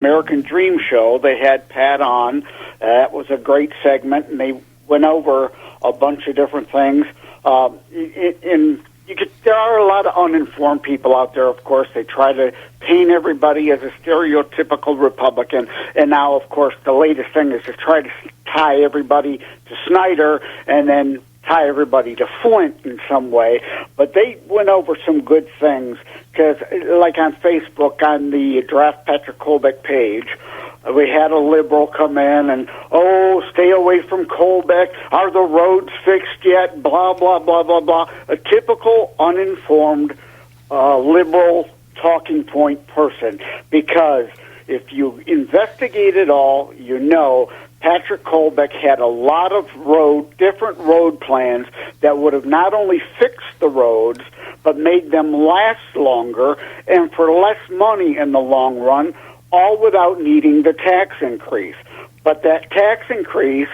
American Dream Show. They had Pat on. That was a great segment, and they went over a bunch of different things. There are a lot of uninformed people out there, of course. They try to paint everybody as a stereotypical Republican, and now, of course, the latest thing is to try to tie everybody to Snyder and then tie everybody to Flint in some way. But they went over some good things, because, like on Facebook, on the Draft Patrick Colbeck page, we had a liberal come in and, stay away from Colbeck. Are the roads fixed yet? Blah, blah, blah, blah, blah. A typical uninformed liberal talking point person, because if you investigate it all, you know Patrick Colbeck had a lot of different road plans that would have not only fixed the roads, but made them last longer and for less money in the long run, all without needing the tax increase. But that tax increase,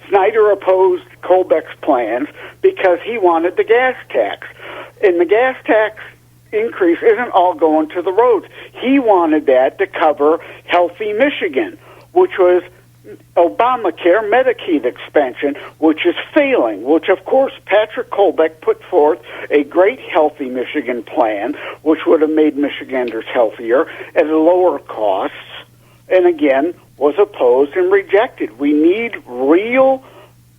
Snyder opposed Colbeck's plans because he wanted the gas tax. And the gas tax increase isn't all going to the roads. He wanted that to cover Healthy Michigan, which was Obamacare Medicaid expansion, which is failing, which, of course, Patrick Colbeck put forth a great Healthy Michigan plan, which would have made Michiganders healthier at lower costs, and again, was opposed and rejected. We need real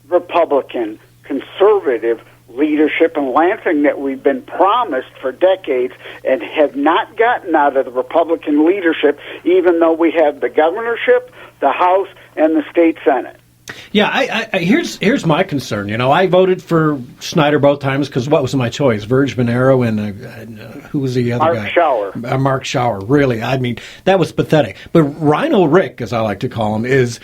Republican, conservative leadership in Lansing that we've been promised for decades and have not gotten out of the Republican leadership, even though we have the governorship, the House, and the state Senate. Yeah, here's my concern. I voted for Snyder both times because what was my choice? Verge Monero and who was the other guy? Mark Schauer. Really, I mean, that was pathetic. But Rhino Rick, as I like to call him, is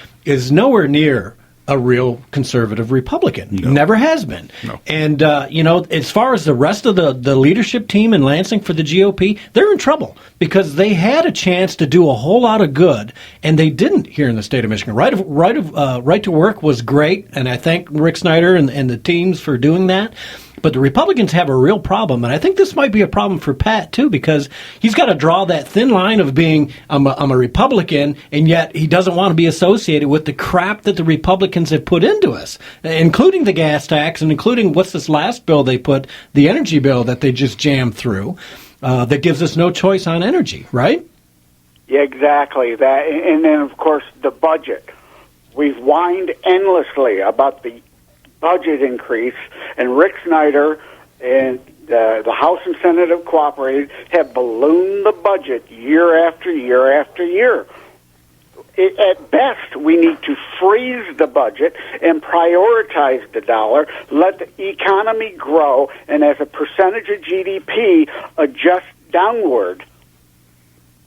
nowhere near a real conservative Republican. No. Never has been. No. And, as far as the rest of the leadership team in Lansing for the GOP, they're in trouble because they had a chance to do a whole lot of good, and they didn't here in the state of Michigan. Right to work was great, and I thank Rick Snyder and the teams for doing that. But the Republicans have a real problem, and I think this might be a problem for Pat, too, because he's got to draw that thin line of being, I'm a Republican, and yet he doesn't want to be associated with the crap that the Republicans have put into us, including the gas tax and including what's this last bill they put, the energy bill that they just jammed through, that gives us no choice on energy, right? Yeah, exactly. That, and then, of course, the budget. We've whined endlessly about the budget increase, and Rick Snyder and the House and Senate have cooperated, have ballooned the budget year after year after year. At best, we need to freeze the budget and prioritize the dollar, let the economy grow, and as a percentage of GDP, adjust downward.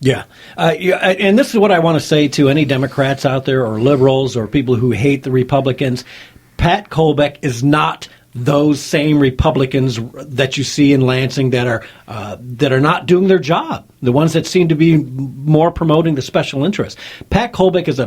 Yeah. And this is what I want to say to any Democrats out there or liberals or people who hate the Republicans. Pat Colbeck is not those same Republicans that you see in Lansing that are not doing their job, the ones that seem to be more promoting the special interest. Pat Colbeck is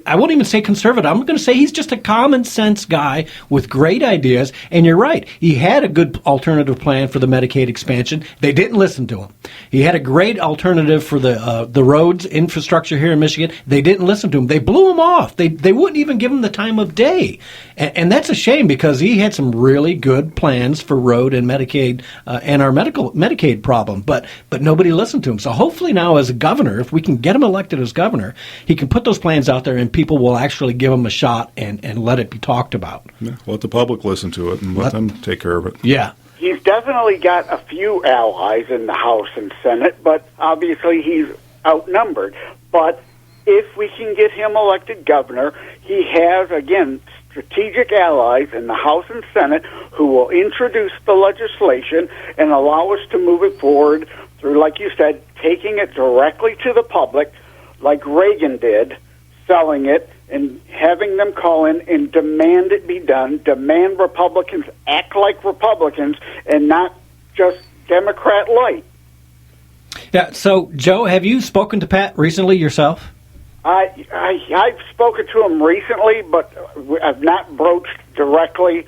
I won't even say conservative. I'm going to say he's just a common sense guy with great ideas. And you're right. He had a good alternative plan for the Medicaid expansion. They didn't listen to him. He had a great alternative for the roads infrastructure here in Michigan. They didn't listen to him. They blew him off. They wouldn't even give him the time of day. And that's a shame because he had some really good plans for road and Medicaid and our Medicaid problem, but nobody listened to him. So hopefully now as a governor, if we can get him elected as governor, he can put those plans out there and people will actually give him a shot and let it be talked about. Yeah, let the public listen to it and let them take care of it. Yeah. He's definitely got a few allies in the House and Senate, but obviously he's outnumbered. But if we can get him elected governor, he has, again, strategic allies in the House and Senate who will introduce the legislation and allow us to move it forward through, like you said, taking it directly to the public, like Reagan did, selling it and having them call in and demand it be done, demand Republicans act like Republicans and not just Democrat light. Yeah. So, Joe, have you spoken to Pat recently yourself? I've spoken to him recently, but I've not broached directly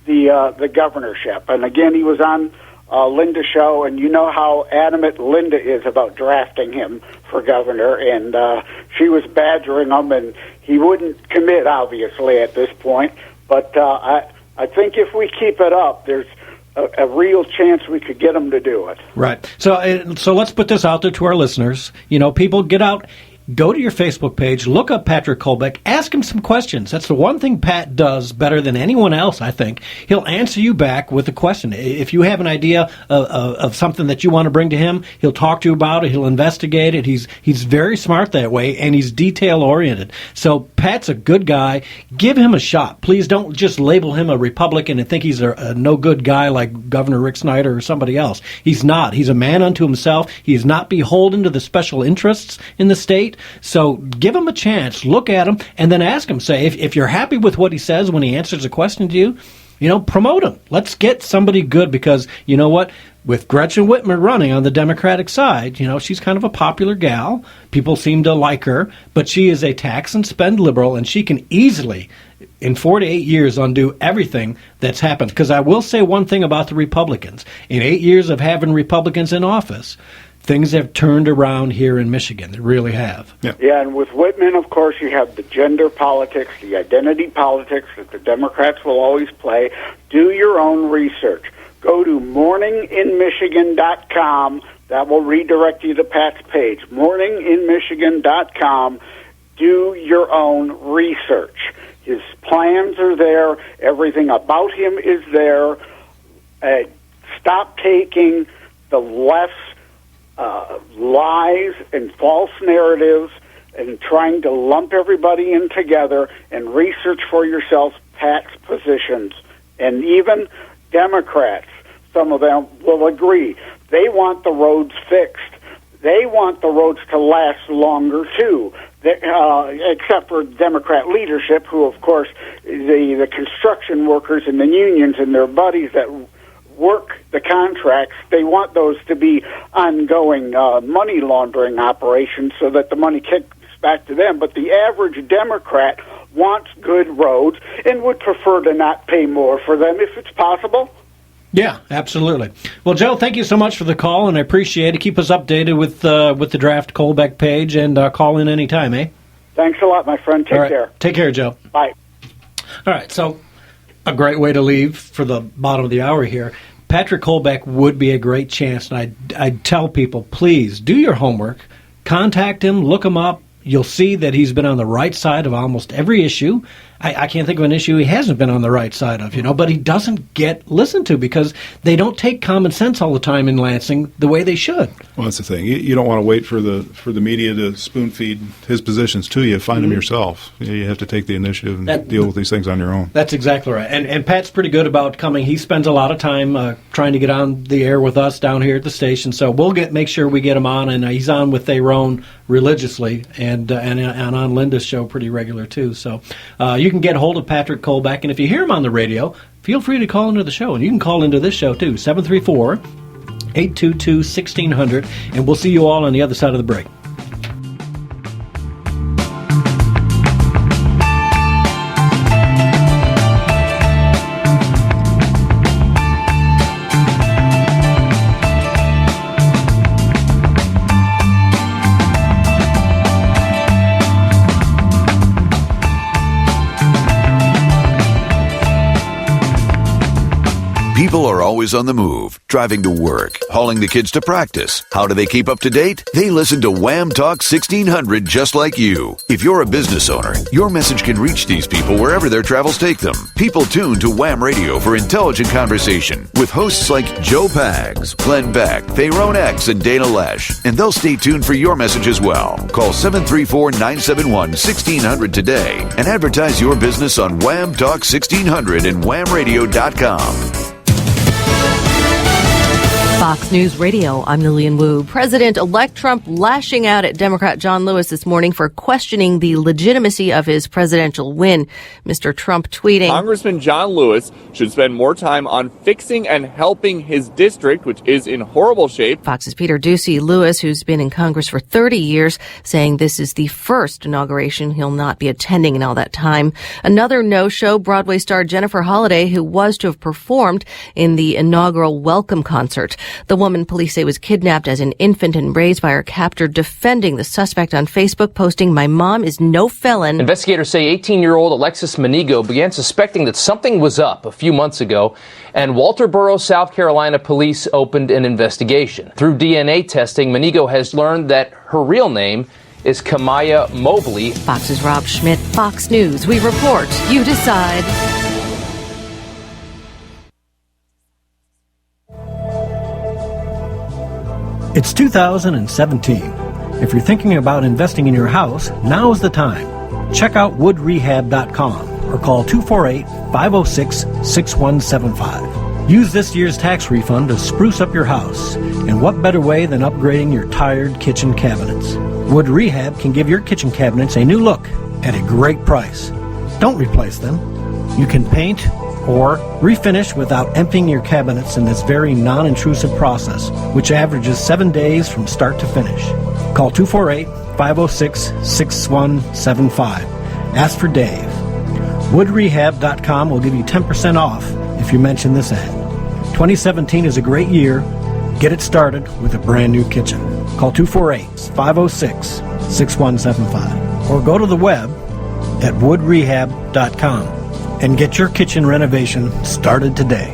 the governorship. And again, he was on Linda show, and you know how adamant Linda is about drafting him for governor, and she was badgering him, and he wouldn't commit, obviously, at this point. But I think if we keep it up, there's a real chance we could get him to do it. Right. So let's put this out there to our listeners. People, get out. Go to your Facebook page, look up Patrick Kolbeck, ask him some questions. That's the one thing Pat does better than anyone else, I think. He'll answer you back with a question. If you have an idea of something that you want to bring to him, he'll talk to you about it. He'll investigate it. He's very smart that way, and he's detail-oriented. So Pat's a good guy. Give him a shot. Please don't just label him a Republican and think he's a no-good guy like Governor Rick Snyder or somebody else. He's not. He's a man unto himself. He is not beholden to the special interests in the state. So give him a chance, look at him, and then ask him. Say, if you're happy with what he says when he answers a question to you, promote him. Let's get somebody good, because you know what? With Gretchen Whitmer running on the Democratic side, she's kind of a popular gal. People seem to like her, but she is a tax and spend liberal, and she can easily, in 4 to 8 years, undo everything that's happened. Because I will say one thing about the Republicans. In 8 years of having Republicans in office, things have turned around here in Michigan. They really have. Yeah, and with Whitman, of course, you have the gender politics, the identity politics that the Democrats will always play. Do your own research. Go to morninginmichigan.com. That will redirect you to Pat's page. morninginmichigan.com. Do your own research. His plans are there. Everything about him is there. Stop taking the left's lies and false narratives and trying to lump everybody in together, and research for yourself Pat's positions. And even Democrats, some of them will agree, they want the roads fixed. They want the roads to last longer, too, except for Democrat leadership, who, of course, the construction workers and the unions and their buddies that work the contracts, they want those to be ongoing money laundering operations so that the money kicks back to them. But the average Democrat wants good roads and would prefer to not pay more for them if it's possible. Yeah, absolutely. Well, Joe, thank you so much for the call, and I appreciate it. Keep us updated with the Draft Kolbeck page, and call in anytime, eh? Thanks a lot, my friend. Take care. Take care, Joe. Bye. All right, so a great way to leave for the bottom of the hour here. Patrick Kolbeck would be a great chance, and I'd tell people, please do your homework. Contact him, look him up. You'll see that he's been on the right side of almost every issue. I can't think of an issue he hasn't been on the right side of, but he doesn't get listened to because they don't take common sense all the time in Lansing the way they should. Well, that's the thing. You don't want to wait for the media to spoon-feed his positions to you. Find them yourself. You have to take the initiative and deal with these things on your own. That's exactly right. And Pat's pretty good about coming. He spends a lot of time trying to get on the air with us down here at the station. So we'll make sure we get him on, and he's on with Theron religiously and on Linda's show pretty regular too. So you can get hold of Patrick Kolbeck, and if you hear him on the radio, feel free to call into the show, and you can call into this show too, 734-822-1600, and we'll see you all on the other side of the break. People are always on the move, driving to work, hauling the kids to practice. How do they keep up to date? They listen to Wham Talk 1600 just like you. If you're a business owner, your message can reach these people wherever their travels take them. People tune to Wham Radio for intelligent conversation with hosts like Joe Pags, Glenn Beck, Theron X, and Dana Lesh. And they'll stay tuned for your message as well. Call 734-971-1600 today and advertise your business on Wham Talk 1600 and whamradio.com. Fox News Radio, I'm Lillian Wu. President-elect Trump lashing out at Democrat John Lewis this morning for questioning the legitimacy of his presidential win. Mr. Trump tweeting, Congressman John Lewis should spend more time on fixing and helping his district, which is in horrible shape. Fox's Peter Doocy. Lewis, who's been in Congress for 30 years, saying this is the first inauguration he'll not be attending in all that time. Another no-show, Broadway star Jennifer Holliday, who was to have performed in the inaugural welcome concert. The woman police say was kidnapped as an infant and raised by her captor, defending the suspect on Facebook, posting, "My mom is no felon." Investigators say 18-year-old Alexis Manigo began suspecting that something was up a few months ago, and Walterboro, South Carolina police opened an investigation. Through DNA testing, Manigo has learned that her real name is Kamaya Mobley. Fox's Rob Schmidt, Fox News. We report, you decide. It's 2017. If you're thinking about investing in your house, now's the time. Check out woodrehab.com or call 248-506-6175. Use this year's tax refund to spruce up your house. And what better way than upgrading your tired kitchen cabinets? Wood Rehab can give your kitchen cabinets a new look at a great price. Don't replace them. You can paint or refinish without emptying your cabinets in this very non-intrusive process, which averages 7 days from start to finish. Call 248-506-6175. Ask for Dave. Woodrehab.com will give you 10% off if you mention this ad. 2017 is a great year. Get it started with a brand new kitchen. Call 248-506-6175 or go to the web at woodrehab.com and get your kitchen renovation started today.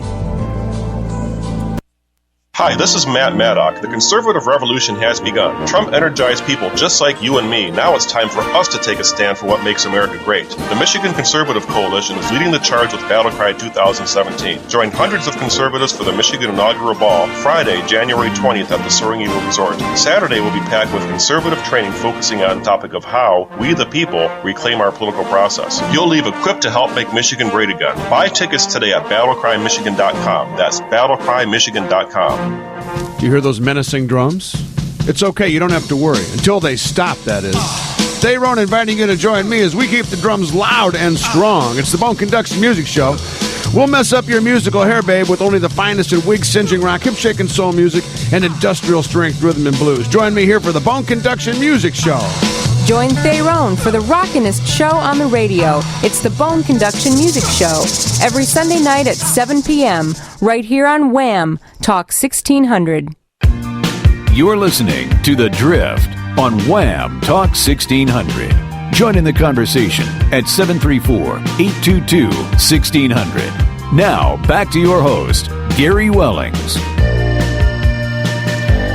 Hi, this is Matt Maddock. The conservative revolution has begun. Trump energized people just like you and me. Now it's time for us to take a stand for what makes America great. The Michigan Conservative Coalition is leading the charge with Battle Cry 2017. Join hundreds of conservatives for the Michigan Inaugural Ball, Friday, January 20th at the Soaring Eagle Resort. Saturday will be packed with conservative training focusing on the topic of how we, the people, reclaim our political process. You'll leave equipped to help make Michigan great again. Buy tickets today at battlecrymichigan.com. That's battlecrymichigan.com. Do you hear those menacing drums? It's okay, you don't have to worry. Until they stop, that is. Stay around inviting you to join me as we keep the drums loud and strong. It's the Bone Conduction Music Show. We'll mess up your musical hair, babe, with only the finest in wig-cinching rock, hip-shaking soul music, and industrial-strength rhythm and blues. Join me here for the Bone Conduction Music Show. Join Theron for the rockinest show on the radio. It's the Bone Conduction Music Show. Every Sunday night at 7 p.m. right here on Wham! Talk 1600. You're listening to The Drift on Wham! Talk 1600. Join in the conversation at 734-822-1600. Now, back to your host, Gary Wellings.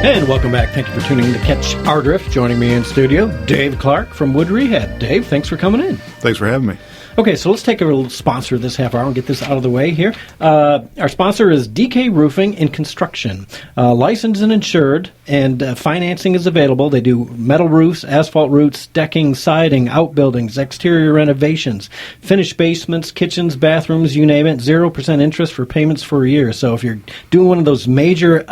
And welcome back. Thank you for tuning in to Catch Our Drift. Joining me in studio, Dave Clark from Wood Rehab. Dave, thanks for coming in. Thanks for having me. Okay, so let's take a little sponsor this half hour and get this out of the way here. Our sponsor is DK Roofing and Construction. Licensed and insured, and financing is available. They do metal roofs, asphalt roofs, decking, siding, outbuildings, exterior renovations, finished basements, kitchens, bathrooms, you name it. 0% interest for payments for a year. So if you're doing one of those major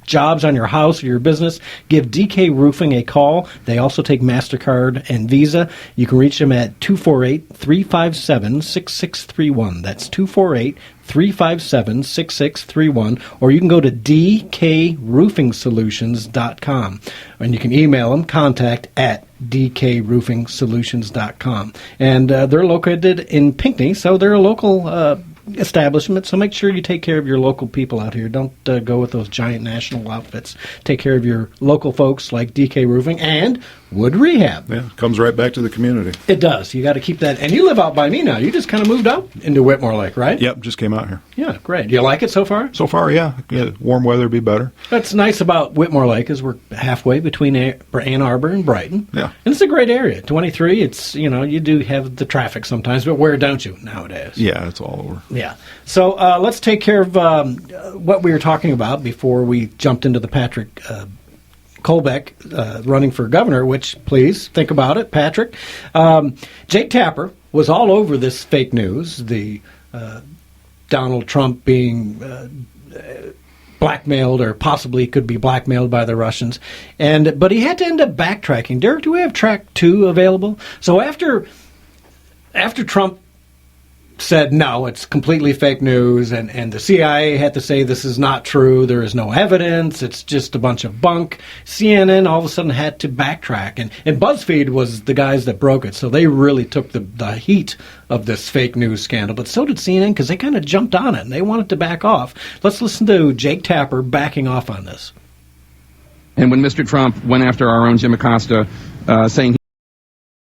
jobs on your house or your business, give DK Roofing a call. They also take MasterCard and Visa. You can reach them at 248-357-6631. That's 248-357-6631. Or you can go to dkroofingsolutions.com. And you can email them, contact at dkroofingsolutions.com. And they're located in Pinckney, so they're a local establishment, so make sure you take care of your local people out here. Don't go with those giant national outfits. Take care of your local folks like DK Roofing and Wood Rehab. Yeah, comes right back to the community. It does. You got to keep that. And you live out by me now. You just kind of moved out into Whitmore Lake, right? Yep, just came out here. Yeah, great. Do you like it so far? So far, yeah. Warm weather would be better. That's nice about Whitmore Lake is we're halfway between Ann Arbor and Brighton. Yeah. And it's a great area. 23, it's, you do have the traffic sometimes, but where don't you nowadays? Yeah, it's all over. Yeah. So let's take care of what we were talking about before we jumped into the Patrick Colbeck running for governor, which, please, think about it, Patrick. Jake Tapper was all over this fake news, the Donald Trump being blackmailed, or possibly could be blackmailed by the Russians. But he had to end up backtracking. Derek, do we have track 2 available? So after Trump said, no, it's completely fake news, and the CIA had to say this is not true, there is no evidence, it's just a bunch of bunk, CNN all of a sudden had to backtrack, and BuzzFeed was the guys that broke it, so they really took the heat of this fake news scandal, but so did CNN, because they kind of jumped on it, and they wanted to back off. Let's listen to Jake Tapper backing off on this. And when Mr. Trump went after our own Jim Acosta, saying